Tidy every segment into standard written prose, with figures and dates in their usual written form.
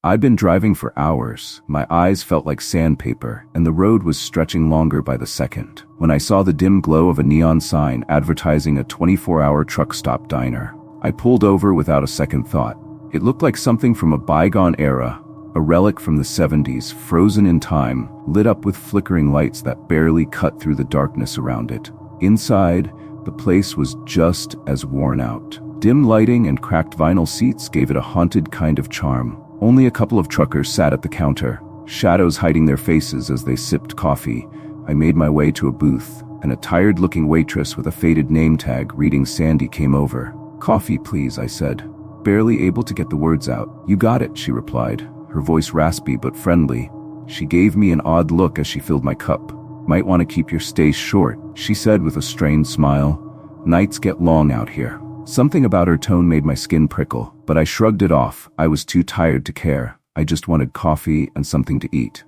I'd been driving for hours. My eyes felt like sandpaper, and the road was stretching longer by the second, when I saw the dim glow of a neon sign advertising a 24-hour truck stop diner. I pulled over without a second thought. It looked like something from a bygone era, a relic from the 70s, frozen in time, lit up with flickering lights that barely cut through the darkness around it. Inside, the place was just as worn out. Dim lighting and cracked vinyl seats gave it a haunted kind of charm. Only a couple of truckers sat at the counter, shadows hiding their faces as they sipped coffee. I made my way to a booth, and a tired-looking waitress with a faded name tag reading Sandy came over. "Coffee, please," I said, barely able to get the words out. "You got it," she replied, her voice raspy but friendly. She gave me an odd look as she filled my cup. "Might want to keep your stay short," she said with a strained smile. "Nights get long out here." Something about her tone made my skin prickle, but I shrugged it off. I was too tired to care. I just wanted coffee and something to eat.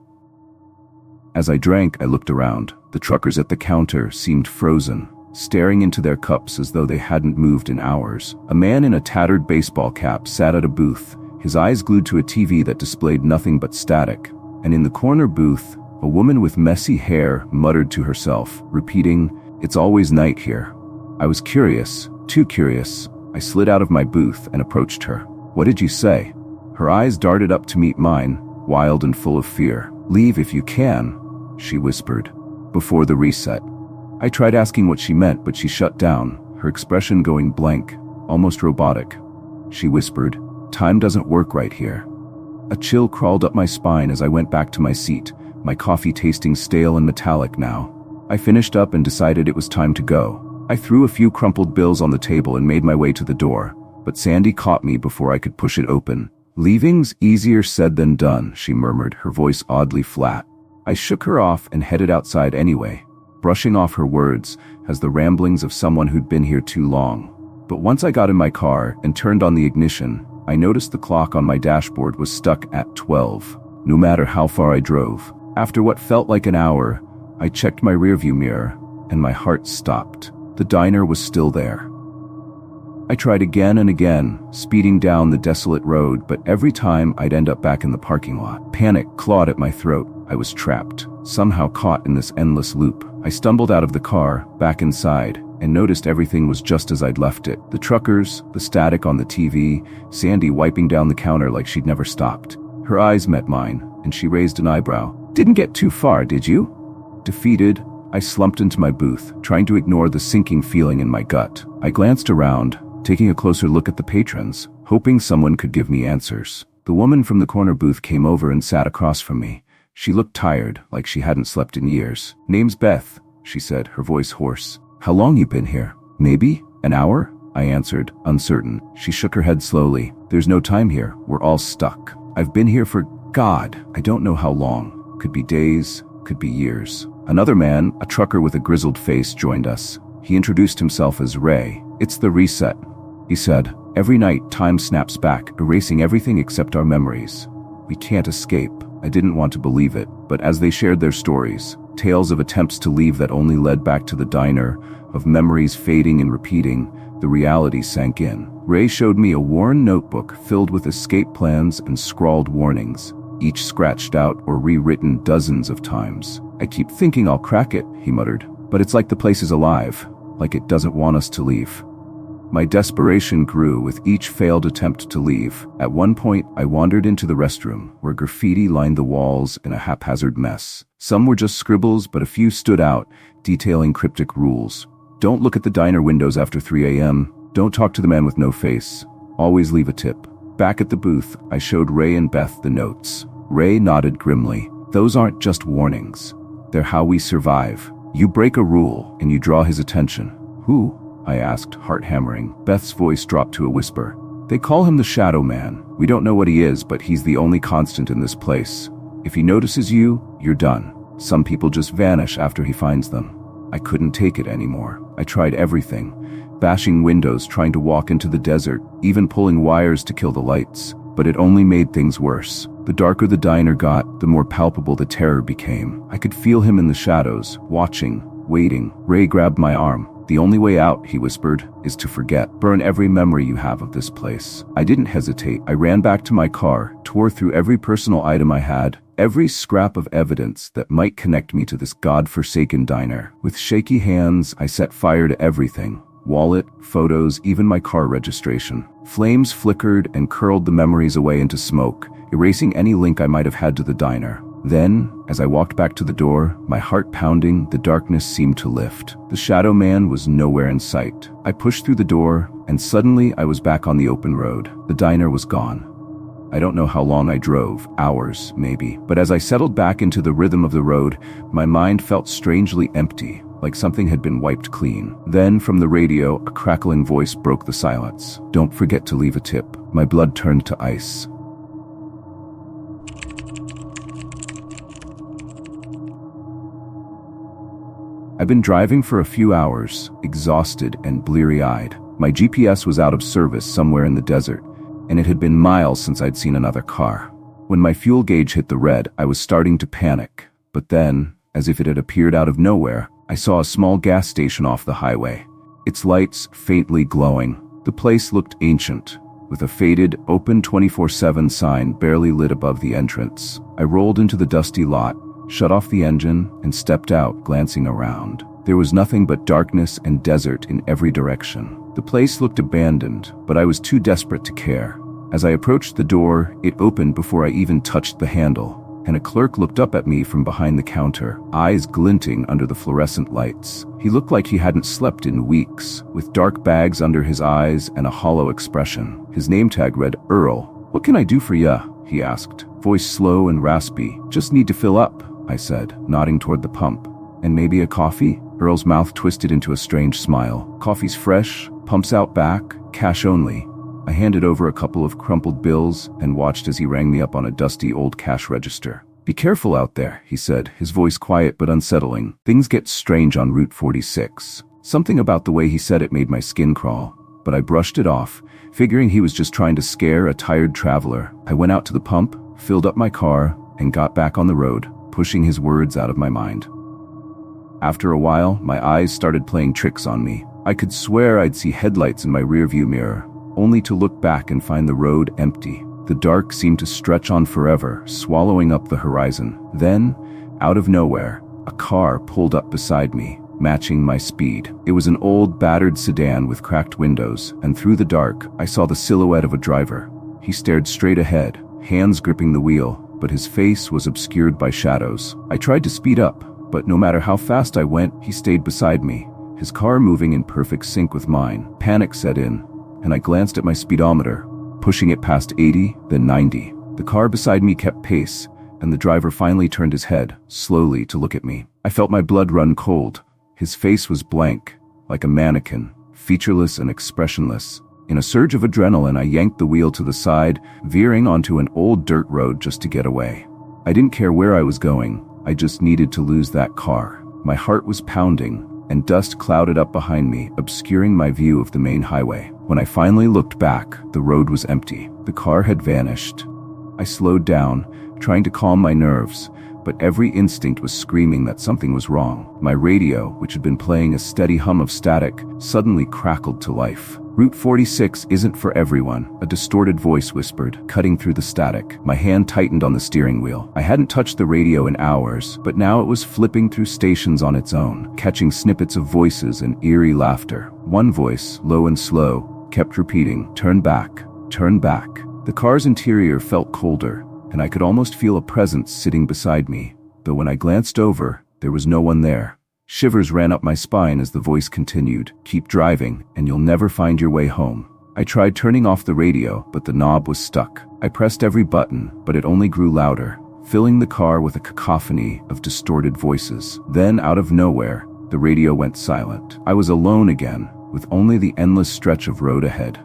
As I drank, I looked around. The truckers at the counter seemed frozen, staring into their cups as though they hadn't moved in hours. A man in a tattered baseball cap sat at a booth, his eyes glued to a TV that displayed nothing but static. And in the corner booth, a woman with messy hair muttered to herself, repeating, "It's always night here." I was curious. Too curious. I slid out of my booth and approached her. "What did you say?" Her eyes darted up to meet mine, wild and full of fear. "Leave if you can," she whispered, before the reset. I tried asking what she meant, but she shut down, her expression going blank, almost robotic. She whispered, "Time doesn't work right here." A chill crawled up my spine as I went back to my seat, my coffee tasting stale and metallic now. I finished up and decided it was time to go. I threw a few crumpled bills on the table and made my way to the door, but Sandy caught me before I could push it open. "Leaving's easier said than done," she murmured, her voice oddly flat. I shook her off and headed outside anyway, brushing off her words as the ramblings of someone who'd been here too long. But once I got in my car and turned on the ignition, I noticed the clock on my dashboard was stuck at 12, no matter how far I drove. After what felt like an hour, I checked my rearview mirror, and my heart stopped. The diner was still there. I tried again and again, speeding down the desolate road, but every time I'd end up back in the parking lot. Panic clawed at my throat. I was trapped, somehow caught in this endless loop. I stumbled out of the car, back inside, and noticed everything was just as I'd left it. The truckers, the static on the TV, Sandy wiping down the counter like she'd never stopped. Her eyes met mine, and she raised an eyebrow. "Didn't get too far, did you?" Defeated, I slumped into my booth, trying to ignore the sinking feeling in my gut. I glanced around, taking a closer look at the patrons, hoping someone could give me answers. The woman from the corner booth came over and sat across from me. She looked tired, like she hadn't slept in years. "Name's Beth," she said, her voice hoarse. "How long you been here?" "Maybe an hour?" I answered, uncertain. She shook her head slowly. "There's no time here. We're all stuck. I've been here for, God, I don't know how long. Could be days, could be years." Another man, a trucker with a grizzled face, joined us. He introduced himself as Ray. "It's the reset," he said. "Every night, time snaps back, erasing everything except our memories. We can't escape." I didn't want to believe it, but as they shared their stories, tales of attempts to leave that only led back to the diner, of memories fading and repeating, the reality sank in. Ray showed me a worn notebook filled with escape plans and scrawled warnings, each scratched out or rewritten dozens of times. "I keep thinking I'll crack it," he muttered, "but it's like the place is alive, like it doesn't want us to leave." My desperation grew with each failed attempt to leave. At one point, I wandered into the restroom, where graffiti lined the walls in a haphazard mess. Some were just scribbles, but a few stood out, detailing cryptic rules. "Don't look at the diner windows after 3 a.m. Don't talk to the man with no face. Always leave a tip." Back at the booth, I showed Ray and Beth the notes. Ray nodded grimly. "Those aren't just warnings. They're how we survive. You break a rule, and you draw his attention." "Who?" I asked, heart hammering. Beth's voice dropped to a whisper. "They call him the Shadow Man. We don't know what he is, but he's the only constant in this place. If he notices you, you're done. Some people just vanish after he finds them." I couldn't take it anymore. I tried everything, bashing windows, trying to walk into the desert, even pulling wires to kill the lights. But it only made things worse. The darker the diner got, the more palpable the terror became. I could feel him in the shadows, watching, waiting. Ray grabbed my arm. The only way out, he whispered, is to forget. Burn every memory you have of this place. I didn't hesitate. I ran back to my car, tore through every personal item I had, every scrap of evidence that might connect me to this god-forsaken diner. With shaky hands, I set fire to everything. Wallet, photos, even my car registration. Flames flickered and curled the memories away into smoke, erasing any link I might have had to the diner. Then, as I walked back to the door, my heart pounding, the darkness seemed to lift. The shadow man was nowhere in sight. I pushed through the door, and suddenly I was back on the open road. The diner was gone. I don't know how long I drove, hours, maybe, but as I settled back into the rhythm of the road, my mind felt strangely empty, like something had been wiped clean. Then, from the radio, a crackling voice broke the silence. "Don't forget to leave a tip." My blood turned to ice. I've been driving for a few hours, exhausted and bleary-eyed. My GPS was out of service somewhere in the desert, and it had been miles since I'd seen another car. When my fuel gauge hit the red, I was starting to panic. But then, as if it had appeared out of nowhere, I saw a small gas station off the highway, its lights faintly glowing. The place looked ancient, with a faded, open 24/7 sign barely lit above the entrance. I rolled into the dusty lot, shut off the engine, and stepped out, glancing around. There was nothing but darkness and desert in every direction. The place looked abandoned, but I was too desperate to care. As I approached the door, it opened before I even touched the handle, and a clerk looked up at me from behind the counter, eyes glinting under the fluorescent lights. He looked like he hadn't slept in weeks, with dark bags under his eyes and a hollow expression. His name tag read Earl. "What can I do for ya?" he asked, voice slow and raspy. "Just need to fill up," I said, nodding toward the pump. "And maybe a coffee?" Earl's mouth twisted into a strange smile. "Coffee's fresh, pumps out back, cash only." I handed over a couple of crumpled bills and watched as he rang me up on a dusty old cash register. "Be careful out there," he said, his voice quiet but unsettling. "Things get strange on Route 46. Something about the way he said it made my skin crawl, but I brushed it off, figuring he was just trying to scare a tired traveler. I went out to the pump, filled up my car, and got back on the road, pushing his words out of my mind. After a while, my eyes started playing tricks on me. I could swear I'd see headlights in my rearview mirror, only to look back and find the road empty. The dark seemed to stretch on forever, swallowing up the horizon. Then, out of nowhere, a car pulled up beside me, matching my speed. It was an old, battered sedan with cracked windows, and through the dark, I saw the silhouette of a driver. He stared straight ahead, hands gripping the wheel, but his face was obscured by shadows. I tried to speed up, but no matter how fast I went, he stayed beside me, his car moving in perfect sync with mine. Panic set in, and I glanced at my speedometer, pushing it past 80, then 90. The car beside me kept pace, and the driver finally turned his head, slowly, to look at me. I felt my blood run cold. His face was blank, like a mannequin, featureless and expressionless. In a surge of adrenaline, I yanked the wheel to the side, veering onto an old dirt road just to get away. I didn't care where I was going, I just needed to lose that car. My heart was pounding, and dust clouded up behind me, obscuring my view of the main highway. When I finally looked back, the road was empty. The car had vanished. I slowed down, trying to calm my nerves, but every instinct was screaming that something was wrong. My radio, which had been playing a steady hum of static, suddenly crackled to life. "Route 46 isn't for everyone," a distorted voice whispered, cutting through the static. My hand tightened on the steering wheel. I hadn't touched the radio in hours, but now it was flipping through stations on its own, catching snippets of voices and eerie laughter. One voice, low and slow, kept repeating, "Turn back, turn back." The car's interior felt colder, and I could almost feel a presence sitting beside me, though when I glanced over, there was no one there. Shivers ran up my spine as the voice continued, "Keep driving, and you'll never find your way home." I tried turning off the radio, but the knob was stuck. I pressed every button, but it only grew louder, filling the car with a cacophony of distorted voices. Then, out of nowhere, the radio went silent. I was alone again, with only the endless stretch of road ahead.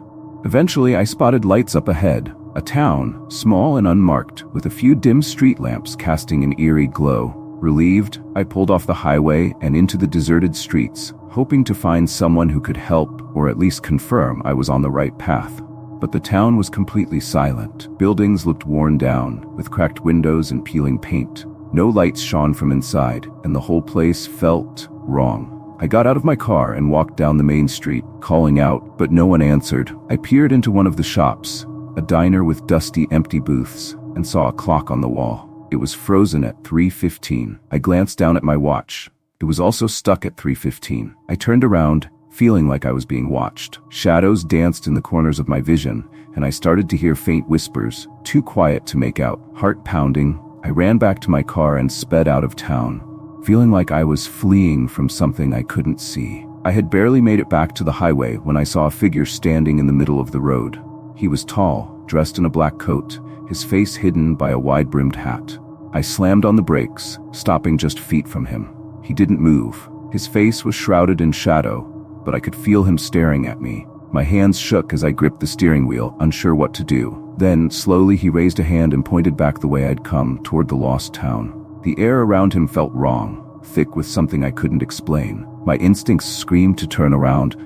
Eventually, I spotted lights up ahead, a town, small and unmarked, with a few dim street lamps casting an eerie glow. Relieved, I pulled off the highway and into the deserted streets, hoping to find someone who could help or at least confirm I was on the right path. But the town was completely silent. Buildings looked worn down, with cracked windows and peeling paint. No lights shone from inside, and the whole place felt wrong. I got out of my car and walked down the main street, calling out, but no one answered. I peered into one of the shops, a diner with dusty, empty booths, and saw a clock on the wall. It was frozen at 3:15. I glanced down at my watch. It was also stuck at 3:15. I turned around, feeling like I was being watched. Shadows danced in the corners of my vision, and I started to hear faint whispers, too quiet to make out. Heart pounding, I ran back to my car and sped out of town, feeling like I was fleeing from something I couldn't see. I had barely made it back to the highway when I saw a figure standing in the middle of the road. He was tall, dressed in a black coat, his face hidden by a wide-brimmed hat. I slammed on the brakes, stopping just feet from him. He didn't move. His face was shrouded in shadow, but I could feel him staring at me. My hands shook as I gripped the steering wheel, unsure what to do. Then, slowly, he raised a hand and pointed back the way I'd come, toward the lost town. The air around him felt wrong, thick with something I couldn't explain. My instincts screamed to turn around,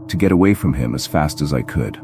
to get away from him as fast as I could.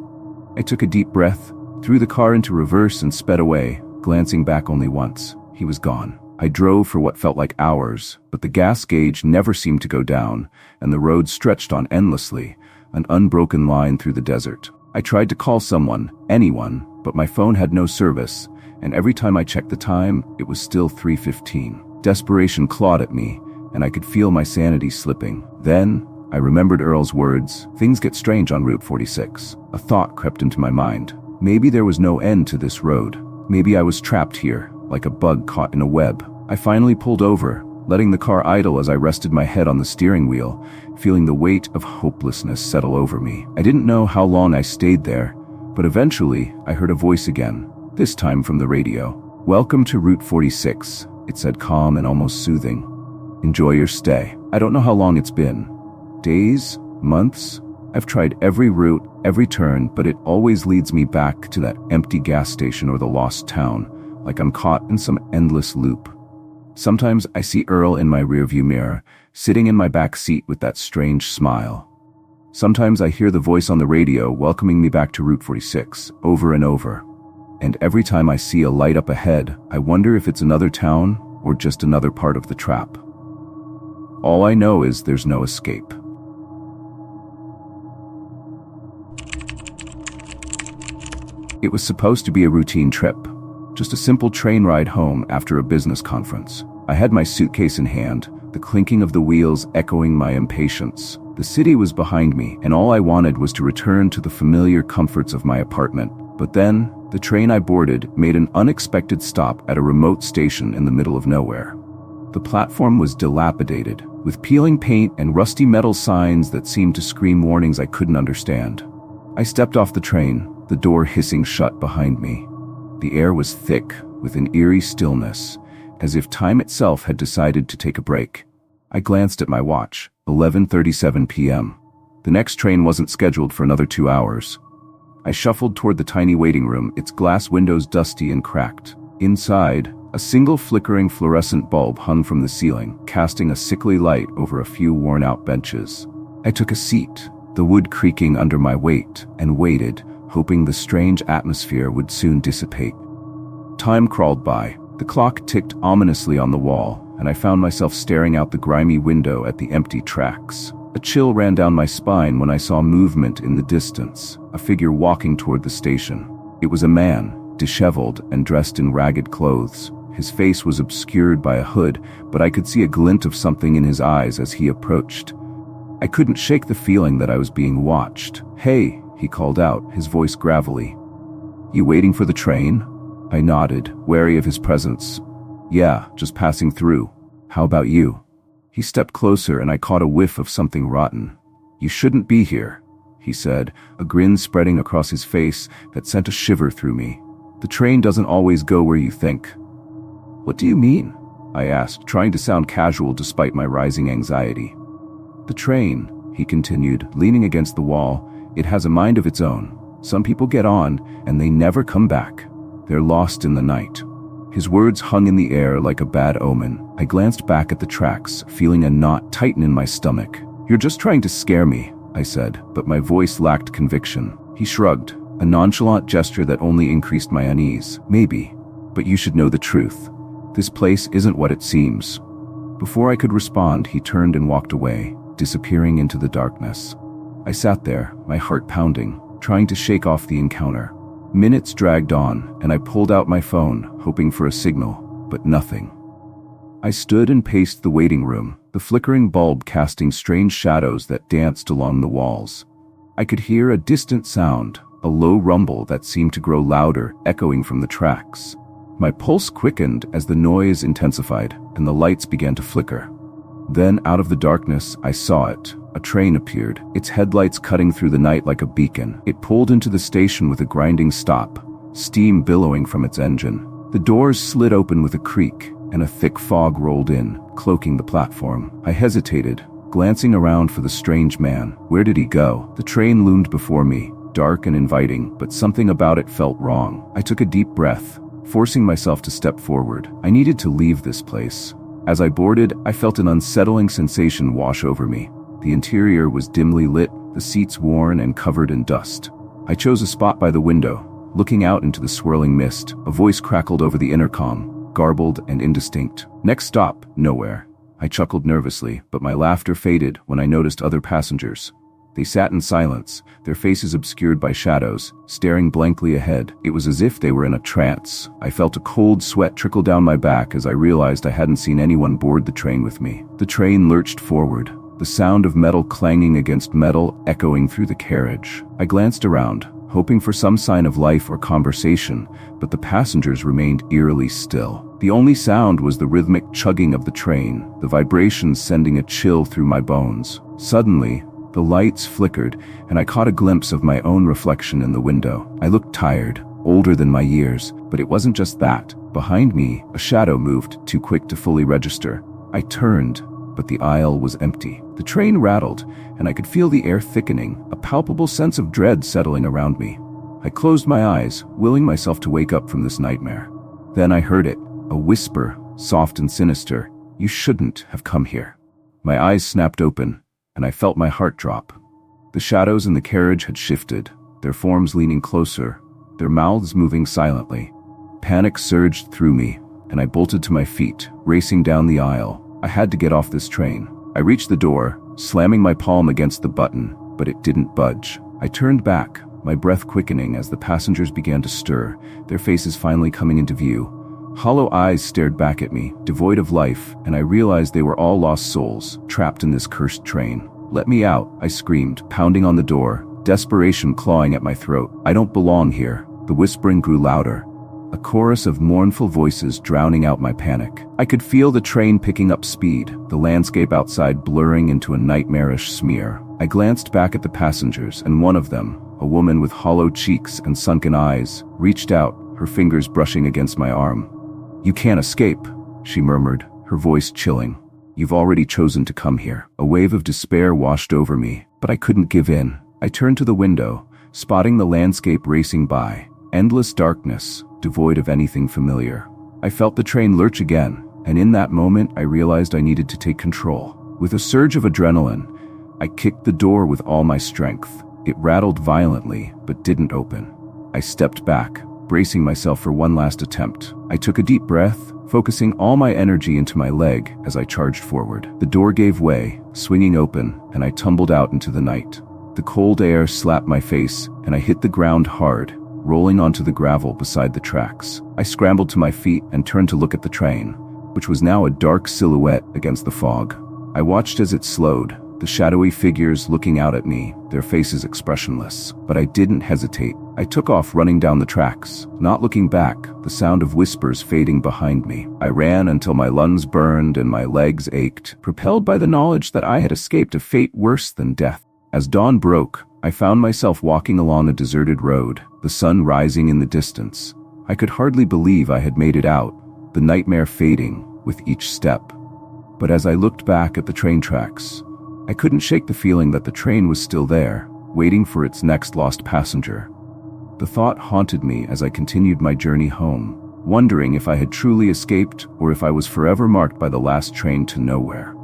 I took a deep breath, threw the car into reverse and sped away, glancing back only once. He was gone. I drove for what felt like hours, but the gas gauge never seemed to go down, and the road stretched on endlessly, an unbroken line through the desert. I tried to call someone, anyone, but my phone had no service, and every time I checked the time, it was still 3:15. Desperation clawed at me, and I could feel my sanity slipping. Then, I remembered Earl's words, "Things get strange on Route 46. A thought crept into my mind. Maybe there was no end to this road. Maybe I was trapped here, like a bug caught in a web. I finally pulled over, letting the car idle as I rested my head on the steering wheel, feeling the weight of hopelessness settle over me. I didn't know how long I stayed there, but eventually I heard a voice again, this time from the radio. "Welcome to Route 46, it said, calm and almost soothing. "Enjoy your stay." I don't know how long it's been. Days? Months? I've tried every route, every turn, but it always leads me back to that empty gas station or the lost town, like I'm caught in some endless loop. Sometimes I see Earl in my rearview mirror, sitting in my back seat with that strange smile. Sometimes I hear the voice on the radio welcoming me back to Route 46, over and over. And every time I see a light up ahead, I wonder if it's another town or just another part of the trap. All I know is there's no escape. It was supposed to be a routine trip, just a simple train ride home after a business conference. I had my suitcase in hand, the clinking of the wheels echoing my impatience. The city was behind me, and all I wanted was to return to the familiar comforts of my apartment. But then, the train I boarded made an unexpected stop at a remote station in the middle of nowhere. The platform was dilapidated, with peeling paint and rusty metal signs that seemed to scream warnings I couldn't understand. I stepped off the train, the door hissing shut behind me. The air was thick, with an eerie stillness, as if time itself had decided to take a break. I glanced at my watch, 11:37 p.m. The next train wasn't scheduled for another 2 hours. I shuffled toward the tiny waiting room, its glass windows dusty and cracked. Inside, a single flickering fluorescent bulb hung from the ceiling, casting a sickly light over a few worn-out benches. I took a seat, the wood creaking under my weight, and waited, hoping the strange atmosphere would soon dissipate. Time crawled by. The clock ticked ominously on the wall, and I found myself staring out the grimy window at the empty tracks. A chill ran down my spine when I saw movement in the distance, a figure walking toward the station. It was a man, disheveled and dressed in ragged clothes. His face was obscured by a hood, but I could see a glint of something in his eyes as he approached. I couldn't shake the feeling that I was being watched. "Hey," he called out, his voice gravelly. "You waiting for the train?" I nodded, wary of his presence. "Yeah, just passing through. How about you?" He stepped closer and I caught a whiff of something rotten. "You shouldn't be here," he said, a grin spreading across his face that sent a shiver through me. "The train doesn't always go where you think." "What do you mean?" I asked, trying to sound casual despite my rising anxiety. "The train," he continued, leaning against the wall, "it has a mind of its own. Some people get on, and they never come back. They're lost in the night." His words hung in the air like a bad omen. I glanced back at the tracks, feeling a knot tighten in my stomach. "You're just trying to scare me," I said, but my voice lacked conviction. He shrugged, a nonchalant gesture that only increased my unease. "Maybe, but you should know the truth. This place isn't what it seems." Before I could respond, he turned and walked away, disappearing into the darkness. I sat there, my heart pounding, trying to shake off the encounter. Minutes dragged on, and I pulled out my phone, hoping for a signal, but nothing. I stood and paced the waiting room, the flickering bulb casting strange shadows that danced along the walls. I could hear a distant sound, a low rumble that seemed to grow louder, echoing from the tracks. My pulse quickened as the noise intensified, and the lights began to flicker. Then, out of the darkness, I saw it. A train appeared, its headlights cutting through the night like a beacon. It pulled into the station with a grinding stop, steam billowing from its engine. The doors slid open with a creak, and a thick fog rolled in, cloaking the platform. I hesitated, glancing around for the strange man. Where did he go? The train loomed before me, dark and inviting, but something about it felt wrong. I took a deep breath, forcing myself to step forward. I needed to leave this place. As I boarded, I felt an unsettling sensation wash over me. The interior was dimly lit, the seats worn and covered in dust. I chose a spot by the window. Looking out into the swirling mist, a voice crackled over the intercom, garbled and indistinct. Next stop, nowhere. I chuckled nervously, but my laughter faded when I noticed other passengers. They sat in silence, their faces obscured by shadows, staring blankly ahead. It was as if they were in a trance. I felt a cold sweat trickle down my back as I realized I hadn't seen anyone board the train with me. The train lurched forward, the sound of metal clanging against metal echoing through the carriage. I glanced around, hoping for some sign of life or conversation, but the passengers remained eerily still. The only sound was the rhythmic chugging of the train, the vibrations sending a chill through my bones. Suddenly, the lights flickered, and I caught a glimpse of my own reflection in the window. I looked tired, older than my years, but it wasn't just that. Behind me, a shadow moved, too quick to fully register. I turned, but the aisle was empty. The train rattled, and I could feel the air thickening, a palpable sense of dread settling around me. I closed my eyes, willing myself to wake up from this nightmare. Then I heard it, a whisper, soft and sinister. "You shouldn't have come here." My eyes snapped open, and I felt my heart drop. The shadows in the carriage had shifted, their forms leaning closer, their mouths moving silently. Panic surged through me, and I bolted to my feet, racing down the aisle. I had to get off this train. I reached the door, slamming my palm against the button, but it didn't budge. I turned back, my breath quickening as the passengers began to stir, their faces finally coming into view. Hollow eyes stared back at me, devoid of life, and I realized they were all lost souls, trapped in this cursed train. "Let me out," I screamed, pounding on the door, desperation clawing at my throat. "I don't belong here." The whispering grew louder, a chorus of mournful voices drowning out my panic. I could feel the train picking up speed, the landscape outside blurring into a nightmarish smear. I glanced back at the passengers, and one of them, a woman with hollow cheeks and sunken eyes, reached out, her fingers brushing against my arm. "You can't escape," she murmured, her voice chilling. "You've already chosen to come here." A wave of despair washed over me, but I couldn't give in. I turned to the window, spotting the landscape racing by. Endless darkness, devoid of anything familiar. I felt the train lurch again, and in that moment I realized I needed to take control. With a surge of adrenaline, I kicked the door with all my strength. It rattled violently, but didn't open. I stepped back, bracing myself for one last attempt. I took a deep breath, focusing all my energy into my leg as I charged forward. The door gave way, swinging open, and I tumbled out into the night. The cold air slapped my face, and I hit the ground hard, rolling onto the gravel beside the tracks. I scrambled to my feet and turned to look at the train, which was now a dark silhouette against the fog. I watched as it slowed, the shadowy figures looking out at me, their faces expressionless. But I didn't hesitate. I took off running down the tracks, not looking back, the sound of whispers fading behind me. I ran until my lungs burned and my legs ached, propelled by the knowledge that I had escaped a fate worse than death. As dawn broke, I found myself walking along a deserted road, the sun rising in the distance. I could hardly believe I had made it out, the nightmare fading with each step. But as I looked back at the train tracks, I couldn't shake the feeling that the train was still there, waiting for its next lost passenger. The thought haunted me as I continued my journey home, wondering if I had truly escaped or if I was forever marked by the last train to nowhere.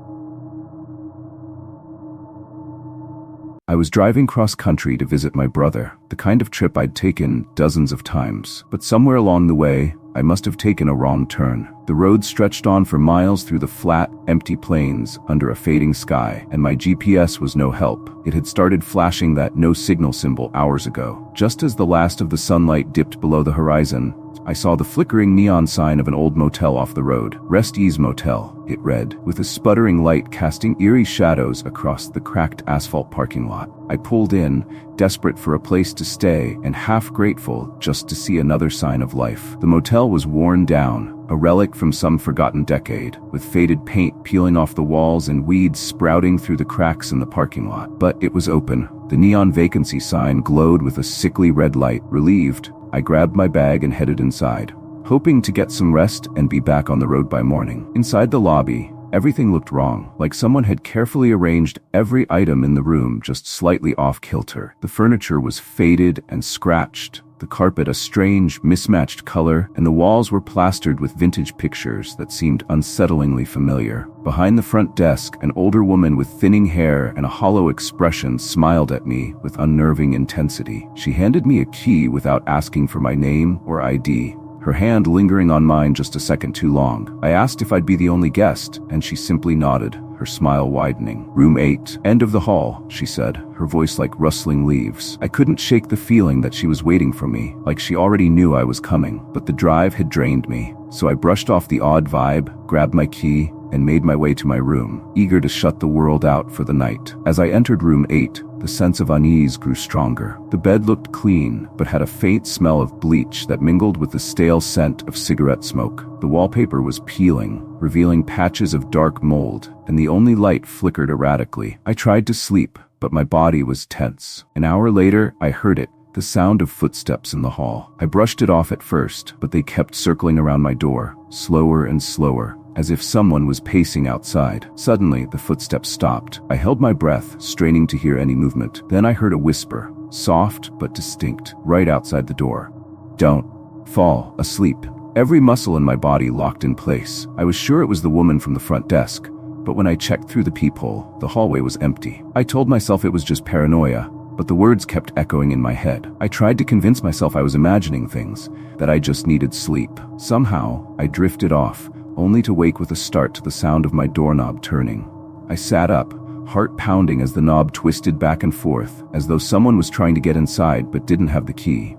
I was driving cross-country to visit my brother, the kind of trip I'd taken dozens of times. But somewhere along the way, I must have taken a wrong turn. The road stretched on for miles through the flat, empty plains under a fading sky, and my GPS was no help. It had started flashing that no signal symbol hours ago. Just as the last of the sunlight dipped below the horizon, I saw the flickering neon sign of an old motel off the road. Rest Ease Motel, it read, with a sputtering light casting eerie shadows across the cracked asphalt parking lot. I pulled in, desperate for a place to stay and half grateful just to see another sign of life. The motel was worn down, a relic from some forgotten decade, with faded paint peeling off the walls and weeds sprouting through the cracks in the parking lot. But it was open. The neon vacancy sign glowed with a sickly red light. Relieved, I grabbed my bag and headed inside, hoping to get some rest and be back on the road by morning. Inside the lobby, everything looked wrong, like someone had carefully arranged every item in the room just slightly off-kilter. The furniture was faded and scratched, the carpet a strange, mismatched color, and the walls were plastered with vintage pictures that seemed unsettlingly familiar. Behind the front desk, an older woman with thinning hair and a hollow expression smiled at me with unnerving intensity. She handed me a key without asking for my name or ID, her hand lingering on mine just a second too long. I asked if I'd be the only guest, and she simply nodded, her smile widening. "Room 8, end of the hall," she said, her voice like rustling leaves. I couldn't shake the feeling that she was waiting for me, like she already knew I was coming, but the drive had drained me. So I brushed off the odd vibe, grabbed my key, and made my way to my room, eager to shut the world out for the night. As I entered room 8, the sense of unease grew stronger. The bed looked clean, but had a faint smell of bleach that mingled with the stale scent of cigarette smoke. The wallpaper was peeling, revealing patches of dark mold, and the only light flickered erratically. I tried to sleep, but my body was tense. An hour later, I heard it, the sound of footsteps in the hall. I brushed it off at first, but they kept circling around my door, slower and slower, as if someone was pacing outside. Suddenly, the footsteps stopped. I held my breath, straining to hear any movement. Then I heard a whisper, soft but distinct, right outside the door. "Don't fall asleep." Every muscle in my body locked in place. I was sure it was the woman from the front desk, but when I checked through the peephole, the hallway was empty. I told myself it was just paranoia, but the words kept echoing in my head. I tried to convince myself I was imagining things, that I just needed sleep. Somehow, I drifted off, only to wake with a start to the sound of my doorknob turning. I sat up, heart pounding as the knob twisted back and forth, as though someone was trying to get inside but didn't have the key.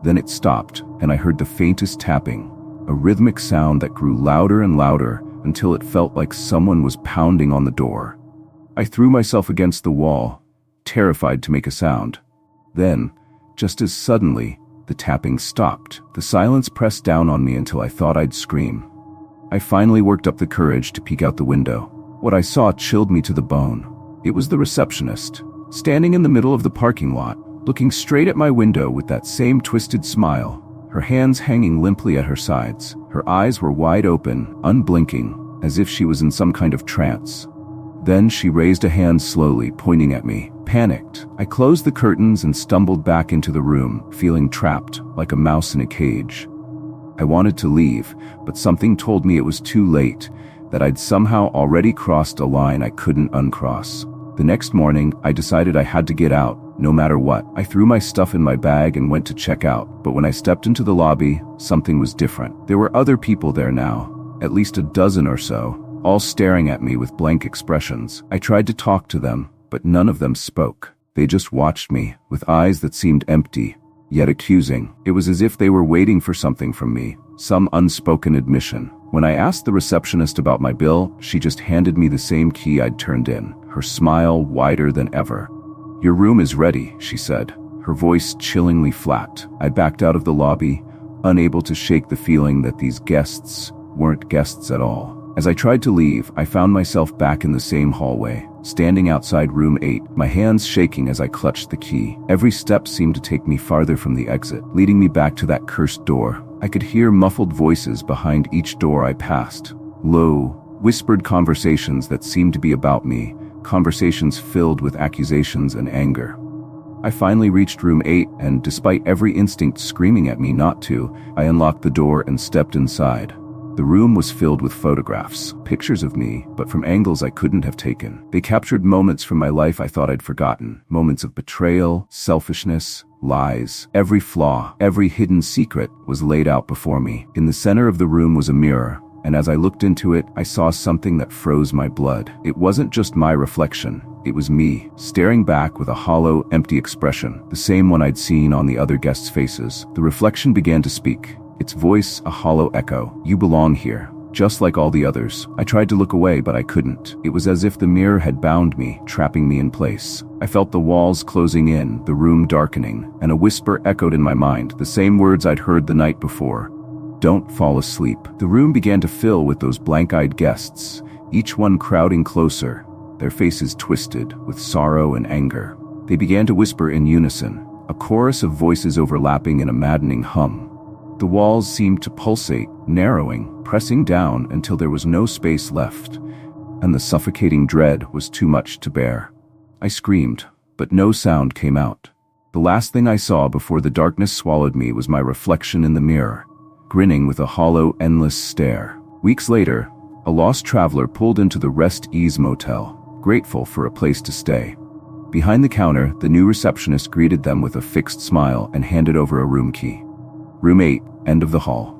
Then it stopped, and I heard the faintest tapping, a rhythmic sound that grew louder and louder until it felt like someone was pounding on the door. I threw myself against the wall, terrified to make a sound. Then, just as suddenly, the tapping stopped. The silence pressed down on me until I thought I'd scream. I finally worked up the courage to peek out the window. What I saw chilled me to the bone. It was the receptionist, standing in the middle of the parking lot, looking straight at my window with that same twisted smile, her hands hanging limply at her sides. Her eyes were wide open, unblinking, as if she was in some kind of trance. Then she raised a hand slowly, pointing at me. Panicked, I closed the curtains and stumbled back into the room, feeling trapped, like a mouse in a cage. I wanted to leave, but something told me it was too late, that I'd somehow already crossed a line I couldn't uncross. The next morning, I decided I had to get out, no matter what. I threw my stuff in my bag and went to check out, but when I stepped into the lobby, something was different. There were other people there now, at least a dozen or so, all staring at me with blank expressions. I tried to talk to them, but none of them spoke. They just watched me, with eyes that seemed empty, yet accusing. It was as if they were waiting for something from me, some unspoken admission. When I asked the receptionist about my bill, she just handed me the same key I'd turned in, her smile wider than ever. "Your room is ready," she said, her voice chillingly flat. I backed out of the lobby, unable to shake the feeling that these guests weren't guests at all. As I tried to leave, I found myself back in the same hallway, standing outside room 8, my hands shaking as I clutched the key. Every step seemed to take me farther from the exit, leading me back to that cursed door. I could hear muffled voices behind each door I passed. Low, whispered conversations that seemed to be about me, conversations filled with accusations and anger. I finally reached room 8, and despite every instinct screaming at me not to, I unlocked the door and stepped inside. The room was filled with photographs, pictures of me, but from angles I couldn't have taken. They captured moments from my life I thought I'd forgotten. Moments of betrayal, selfishness, lies. Every flaw, every hidden secret was laid out before me. In the center of the room was a mirror, and as I looked into it, I saw something that froze my blood. It wasn't just my reflection. It was me, staring back with a hollow, empty expression, the same one I'd seen on the other guests' faces. The reflection began to speak. Its voice a hollow echo. "You belong here, just like all the others." I tried to look away, but I couldn't. It was as if the mirror had bound me, trapping me in place. I felt the walls closing in, the room darkening, and a whisper echoed in my mind, the same words I'd heard the night before. "Don't fall asleep." The room began to fill with those blank-eyed guests, each one crowding closer, their faces twisted with sorrow and anger. They began to whisper in unison, a chorus of voices overlapping in a maddening hum. The walls seemed to pulsate, narrowing, pressing down until there was no space left, and the suffocating dread was too much to bear. I screamed, but no sound came out. The last thing I saw before the darkness swallowed me was my reflection in the mirror, grinning with a hollow, endless stare. Weeks later, a lost traveler pulled into the Rest Ease Motel, grateful for a place to stay. Behind the counter, the new receptionist greeted them with a fixed smile and handed over a room key. "Room 8, end of the hall."